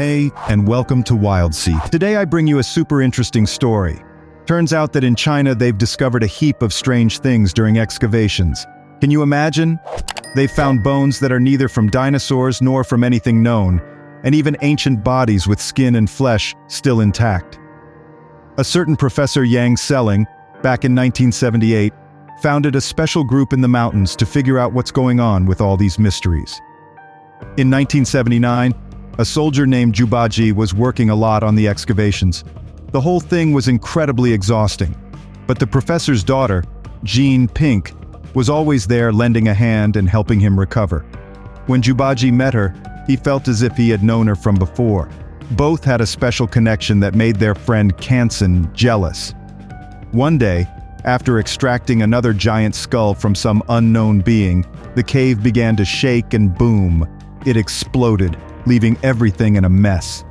Hey, and welcome to Wild Seat. Today I bring you a super interesting story. Turns out that in China they've discovered a heap of strange things during excavations. Can you imagine? They've found bones that are neither from dinosaurs nor from anything known, and even ancient bodies with skin and flesh still intact. A certain Professor Yang Selling, back in 1978, founded a special group in the mountains to figure out what's going on with all these mysteries. In 1979, a soldier named Jubaji was working a lot on the excavations. The whole thing was incredibly exhausting, but the professor's daughter, Jean Pink, was always there lending a hand and helping him recover. When Jubaji met her, he felt as if he had known her from before. Both had a special connection that made their friend Kansan jealous. One day, after extracting another giant skull from some unknown being, the cave began to shake and boom. It exploded, leaving everything in a mess.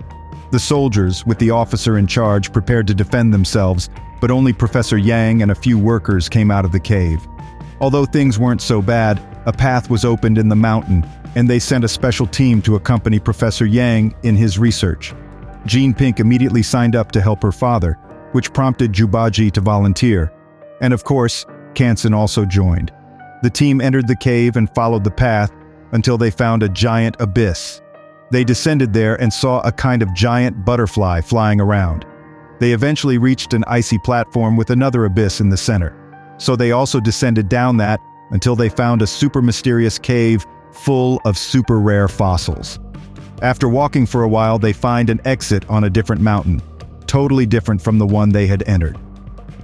The soldiers, with the officer in charge, prepared to defend themselves, but only Professor Yang and a few workers came out of the cave. Although things weren't so bad, a path was opened in the mountain, and they sent a special team to accompany Professor Yang in his research. Jean Pink immediately signed up to help her father, which prompted Jubaji to volunteer. And of course, Kansan also joined. The team entered the cave and followed the path until they found a giant abyss. They descended there and saw a kind of giant butterfly flying around. They eventually reached an icy platform with another abyss in the center. So they also descended down that until they found a super mysterious cave full of super rare fossils. After walking for a while, they find an exit on a different mountain, totally different from the one they had entered.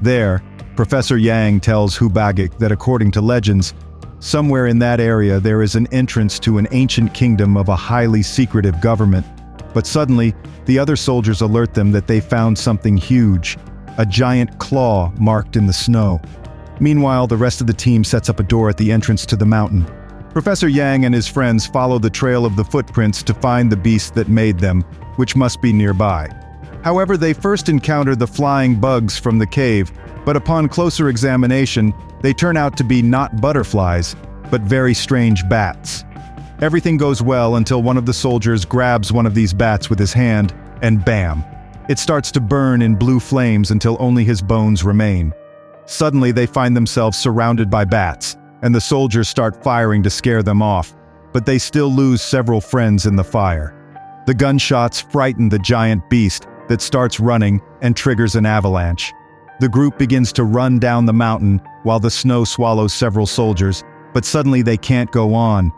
There, Professor Yang tells Hubagik that according to legends, somewhere in that area there is an entrance to an ancient kingdom of a highly secretive government. But suddenly, the other soldiers alert them that they found something huge, a giant claw marked in the snow. Meanwhile, the rest of the team sets up a door at the entrance to the mountain. Professor Yang and his friends follow the trail of the footprints to find the beast that made them, which must be nearby. However, they first encounter the flying bugs from the cave, but upon closer examination, they turn out to be not butterflies, but very strange bats. Everything goes well until one of the soldiers grabs one of these bats with his hand, and bam! It starts to burn in blue flames until only his bones remain. Suddenly they find themselves surrounded by bats, and the soldiers start firing to scare them off, but they still lose several friends in the fire. The gunshots frighten the giant beast that starts running and triggers an avalanche. The group begins to run down the mountain while the snow swallows several soldiers, but suddenly they can't go on.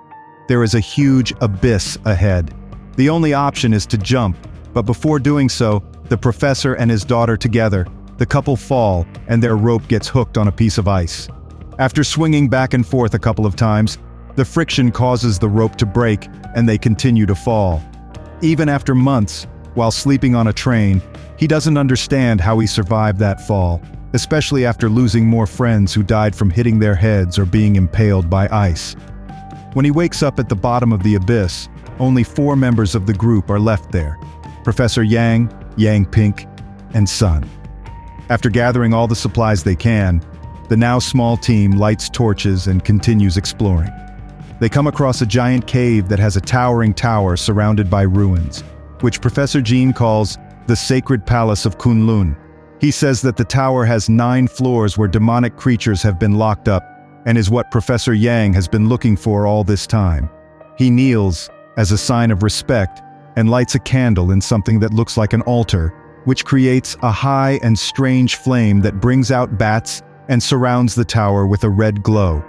There is a huge abyss ahead. The only option is to jump, but before doing so, the professor and his daughter together, the couple fall and their rope gets hooked on a piece of ice. After swinging back and forth a couple of times, the friction causes the rope to break and they continue to fall. Even after months, while sleeping on a train, he doesn't understand how he survived that fall, especially after losing more friends who died from hitting their heads or being impaled by ice. When he wakes up at the bottom of the abyss, only 4 members of the group are left there: Professor Yang, Yang Pink, and Sun. After gathering all the supplies they can, the now small team lights torches and continues exploring. They come across a giant cave that has a towering tower surrounded by ruins, which Professor Jean calls the Sacred Palace of Kunlun. He says that the tower has 9 floors where demonic creatures have been locked up and is what Professor Yang has been looking for all this time. He kneels as a sign of respect and lights a candle in something that looks like an altar, which creates a high and strange flame that brings out bats and surrounds the tower with a red glow.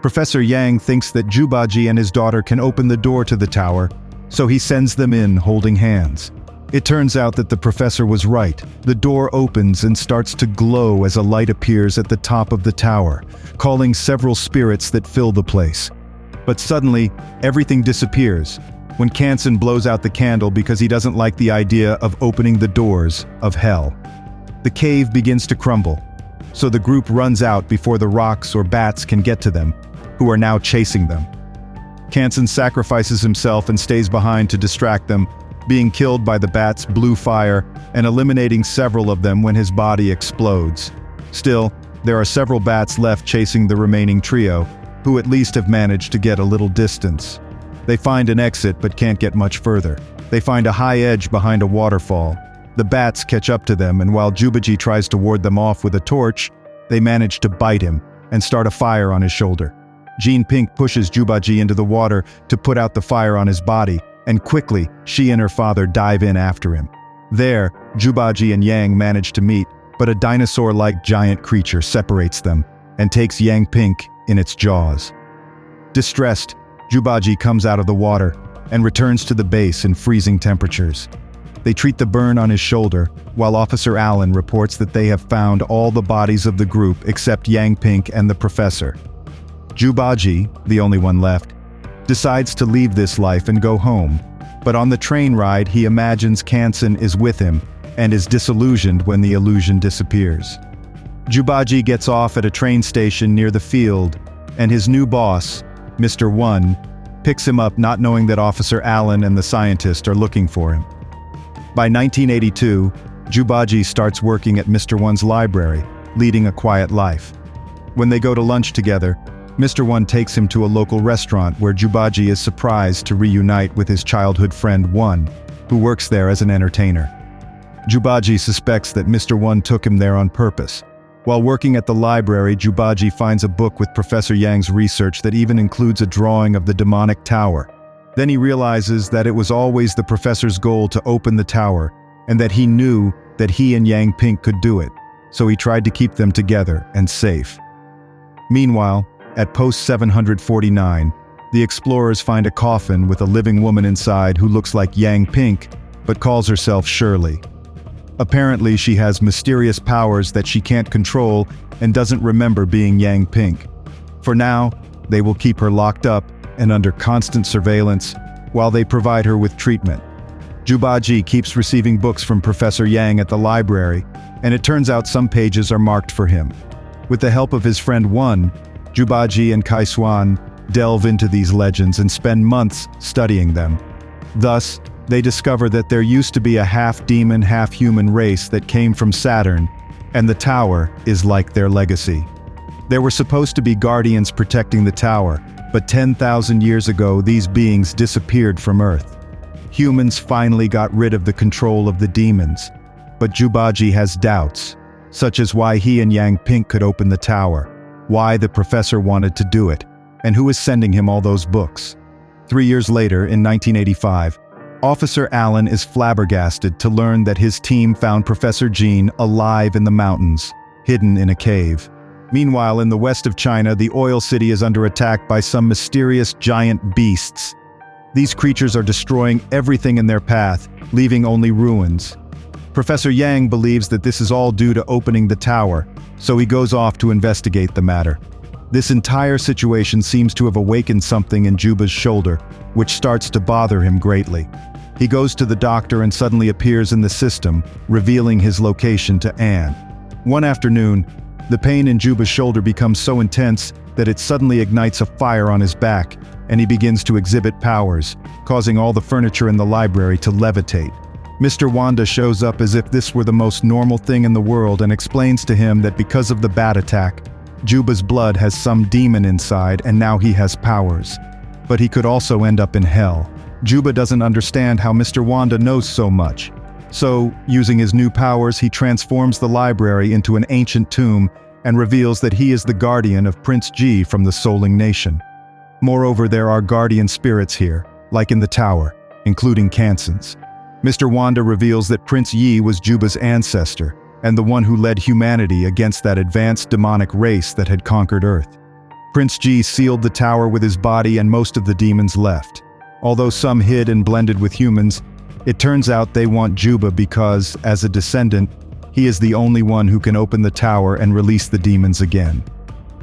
Professor Yang thinks that Jubaji and his daughter can open the door to the tower, so he sends them in holding hands. It turns out that the professor was right. The door opens and starts to glow as a light appears at the top of the tower, calling several spirits that fill the place. But suddenly, everything disappears when Kansan blows out the candle because he doesn't like the idea of opening the doors of hell. The cave begins to crumble, so the group runs out before the rocks or bats can get to them, who are now chasing them. Kansan sacrifices himself and stays behind to distract them, being killed by the bats' blue fire and eliminating several of them when his body explodes. Still, there are several bats left chasing the remaining trio, who at least have managed to get a little distance. They find an exit but can't get much further. They find a high edge behind a waterfall. The bats catch up to them, and while Jubaji tries to ward them off with a torch, they manage to bite him and start a fire on his shoulder. Jean Pink pushes Jubaji into the water to put out the fire on his body, and quickly, she and her father dive in after him. There, Jubaji and Yang manage to meet, but a dinosaur-like giant creature separates them and takes Yang Pink in its jaws. Distressed, Jubaji comes out of the water and returns to the base in freezing temperatures. They treat the burn on his shoulder, while Officer Allen reports that they have found all the bodies of the group except Yang Pink and the professor. Jubaji, the only one left, decides to leave this life and go home, but on the train ride he imagines Kansen is with him and is disillusioned when the illusion disappears. Jubaji gets off at a train station near the field, and his new boss, Mr. One, picks him up not knowing that Officer Allen and the scientist are looking for him. By 1982, Jubaji starts working at Mr. One's library, leading a quiet life. When they go to lunch together, Mr. One takes him to a local restaurant where Jubaji is surprised to reunite with his childhood friend One, who works there as an entertainer. Jubaji suspects that Mr. One took him there on purpose. While working at the library, Jubaji finds a book with Professor Yang's research that even includes a drawing of the demonic tower. Then he realizes that it was always the professor's goal to open the tower, and that he knew that he and Yang Pink could do it, so he tried to keep them together and safe. Meanwhile, at post 749, the explorers find a coffin with a living woman inside who looks like Yang Pink, but calls herself Shirley. Apparently, she has mysterious powers that she can't control and doesn't remember being Yang Pink. For now, they will keep her locked up and under constant surveillance while they provide her with treatment. Jubaji keeps receiving books from Professor Yang at the library, and it turns out some pages are marked for him. With the help of his friend One, Jubaji and Kaiswan delve into these legends and spend months studying them. Thus, they discover that there used to be a half-demon, half-human race that came from Saturn, and the tower is like their legacy. There were supposed to be guardians protecting the tower, but 10,000 years ago these beings disappeared from Earth. Humans finally got rid of the control of the demons, but Jubaji has doubts, such as why he and Yang Pink could open the tower, why the professor wanted to do it, and who is sending him all those books. 3 years later, in 1985, Officer Allen is flabbergasted to learn that his team found Professor Jean alive in the mountains, hidden in a cave. Meanwhile, in the west of China, the oil city is under attack by some mysterious giant beasts. These creatures are destroying everything in their path, leaving only ruins. Professor Yang believes that this is all due to opening the tower, so he goes off to investigate the matter. This entire situation seems to have awakened something in Juba's shoulder, which starts to bother him greatly. He goes to the doctor and suddenly appears in the system, revealing his location to Anne. One afternoon, the pain in Juba's shoulder becomes so intense that it suddenly ignites a fire on his back, and he begins to exhibit powers, causing all the furniture in the library to levitate. Mr. Wanda shows up as if this were the most normal thing in the world and explains to him that because of the bat attack, Juba's blood has some demon inside and now he has powers. But he could also end up in hell. Juba doesn't understand how Mr. Wanda knows so much. So, using his new powers, he transforms the library into an ancient tomb and reveals that he is the guardian of Prince Ji from the Soling Nation. Moreover, there are guardian spirits here, like in the tower, including Kansen's. Mr. Wanda reveals that Prince Yi was Juba's ancestor, and the one who led humanity against that advanced demonic race that had conquered Earth. Prince Ji sealed the tower with his body and most of the demons left. Although some hid and blended with humans, it turns out they want Juba because, as a descendant, he is the only one who can open the tower and release the demons again.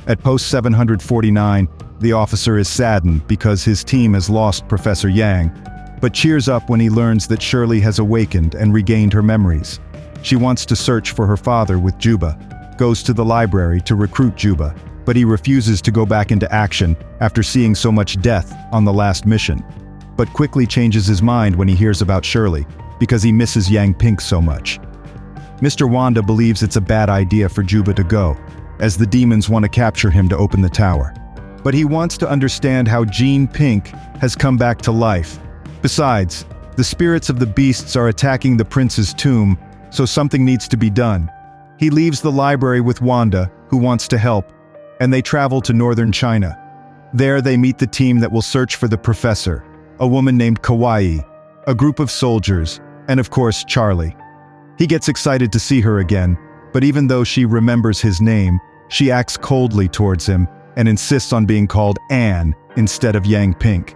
At post 749, the officer is saddened because his team has lost Professor Yang, but cheers up when he learns that Shirley has awakened and regained her memories. She wants to search for her father with Juba, goes to the library to recruit Juba, but he refuses to go back into action after seeing so much death on the last mission, but quickly changes his mind when he hears about Shirley, because he misses Yang Pink so much. Mr. Wanda believes it's a bad idea for Juba to go, as the demons want to capture him to open the tower. But he wants to understand how Jean Pink has come back to life. Besides, The spirits of the beasts are attacking the prince's tomb, so something needs to be done. He leaves the library with Wanda, who wants to help, and they travel to northern China. There they meet the team that will search for the professor, a woman named Kawaii, a group of soldiers, and of course Charlie. He gets excited to see her again, but even though she remembers his name, she acts coldly towards him and insists on being called Anne instead of Yang Pink.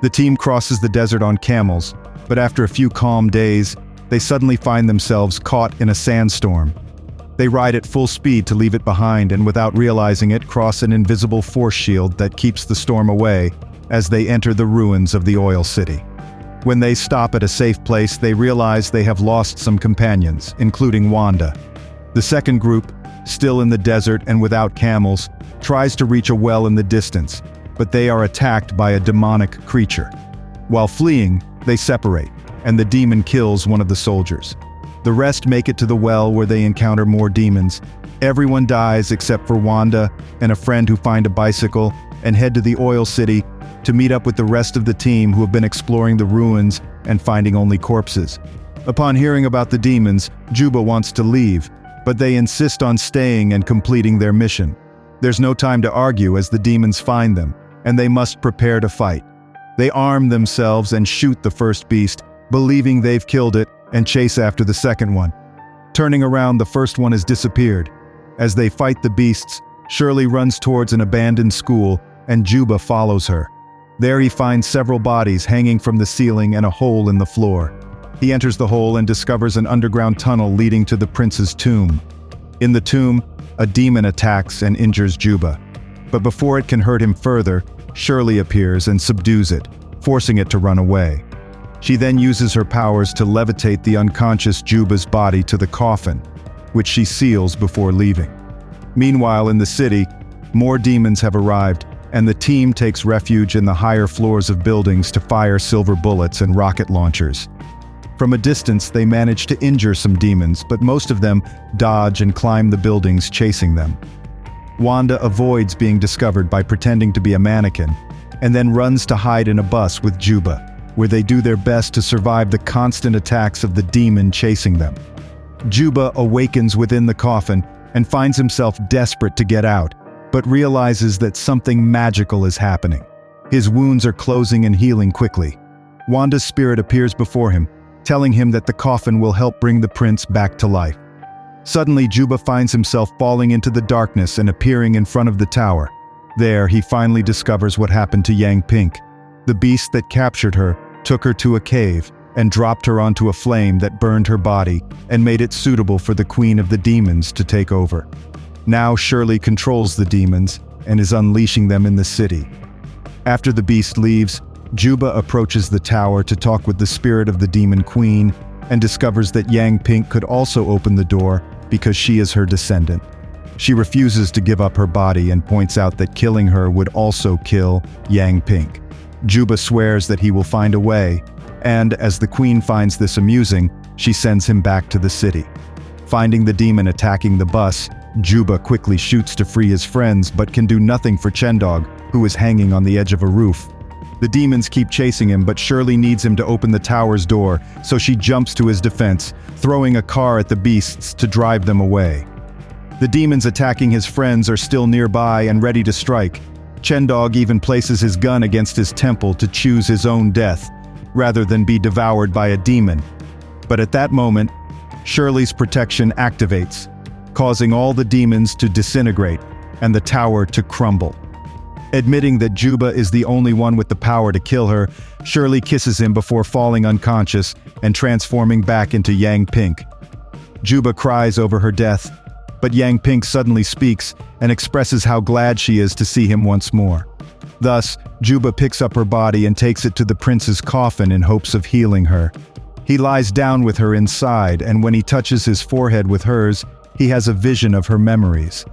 The team crosses the desert on camels, but after a few calm days, they suddenly find themselves caught in a sandstorm. They ride at full speed to leave it behind and without realizing it cross an invisible force shield that keeps the storm away as they enter the ruins of the oil city. When they stop at a safe place, they realize they have lost some companions, including Wanda. The second group, still in the desert and without camels, tries to reach a well in the distance, but they are attacked by a demonic creature. While fleeing, they separate, and the demon kills one of the soldiers. The rest make it to the well where they encounter more demons. Everyone dies except for Wanda and a friend who find a bicycle and head to the oil city to meet up with the rest of the team who have been exploring the ruins and finding only corpses. Upon hearing about the demons, Juba wants to leave, but they insist on staying and completing their mission. There's no time to argue as the demons find them, and they must prepare to fight. They arm themselves and shoot the first beast, believing they've killed it, and chase after the second one. Turning around, the first one has disappeared. As they fight the beasts, Shirley runs towards an abandoned school, and Juba follows her. There he finds several bodies hanging from the ceiling and a hole in the floor. He enters the hole and discovers an underground tunnel leading to the prince's tomb. In the tomb, a demon attacks and injures Juba. But before it can hurt him further, Shirley appears and subdues it, forcing it to run away. She then uses her powers to levitate the unconscious Juba's body to the coffin, which she seals before leaving. Meanwhile, in the city, more demons have arrived, and the team takes refuge in the higher floors of buildings to fire silver bullets and rocket launchers. From a distance, they manage to injure some demons, but most of them dodge and climb the buildings chasing them. Wanda avoids being discovered by pretending to be a mannequin, and then runs to hide in a bus with Juba, where they do their best to survive the constant attacks of the demon chasing them. Juba awakens within the coffin and finds himself desperate to get out, but realizes that something magical is happening. His wounds are closing and healing quickly. Wanda's spirit appears before him, telling him that the coffin will help bring the prince back to life. Suddenly, Juba finds himself falling into the darkness and appearing in front of the tower. There, he finally discovers what happened to Yang Pink. The beast that captured her took her to a cave and dropped her onto a flame that burned her body and made it suitable for the queen of the demons to take over. Now Shirley controls the demons and is unleashing them in the city. After the beast leaves, Juba approaches the tower to talk with the spirit of the demon queen and discovers that Yang Pink could also open the door because she is her descendant. She refuses to give up her body and points out that killing her would also kill Yang Pink. Juba swears that he will find a way, and as the queen finds this amusing, she sends him back to the city. Finding the demon attacking the bus, Juba quickly shoots to free his friends but can do nothing for Chendog, who is hanging on the edge of a roof. The demons keep chasing him, but Shirley needs him to open the tower's door, so she jumps to his defense, throwing a car at the beasts to drive them away. The demons attacking his friends are still nearby and ready to strike. Chendog even places his gun against his temple to choose his own death, rather than be devoured by a demon. But at that moment, Shirley's protection activates, causing all the demons to disintegrate and the tower to crumble. Admitting that Juba is the only one with the power to kill her, Shirley kisses him before falling unconscious and transforming back into Yang Pink. Juba cries over her death, but Yang Pink suddenly speaks and expresses how glad she is to see him once more. Thus, Juba picks up her body and takes it to the prince's coffin in hopes of healing her. He lies down with her inside, and when he touches his forehead with hers, he has a vision of her memories.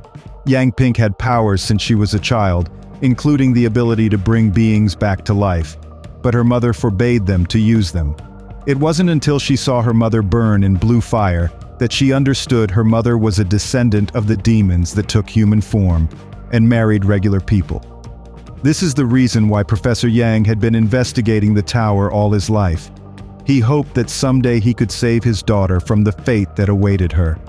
Yang Pink had powers since she was a child, including the ability to bring beings back to life, but her mother forbade them to use them. It wasn't until she saw her mother burn in blue fire that she understood her mother was a descendant of the demons that took human form and married regular people. This is the reason why Professor Yang had been investigating the tower all his life. He hoped that someday he could save his daughter from the fate that awaited her.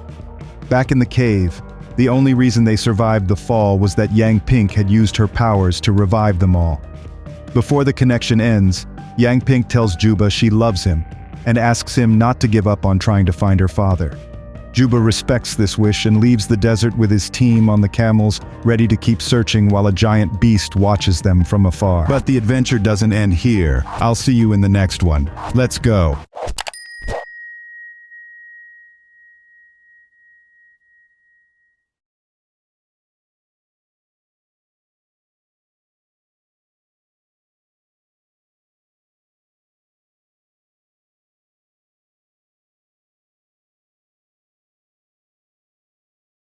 Back in the cave, the only reason they survived the fall was that Yang Pink had used her powers to revive them all. Before the connection ends, Yang Pink tells Juba she loves him and asks him not to give up on trying to find her father. Juba respects this wish and leaves the desert with his team on the camels, ready to keep searching while a giant beast watches them from afar. But the adventure doesn't end here. I'll see you in the next one. Let's go.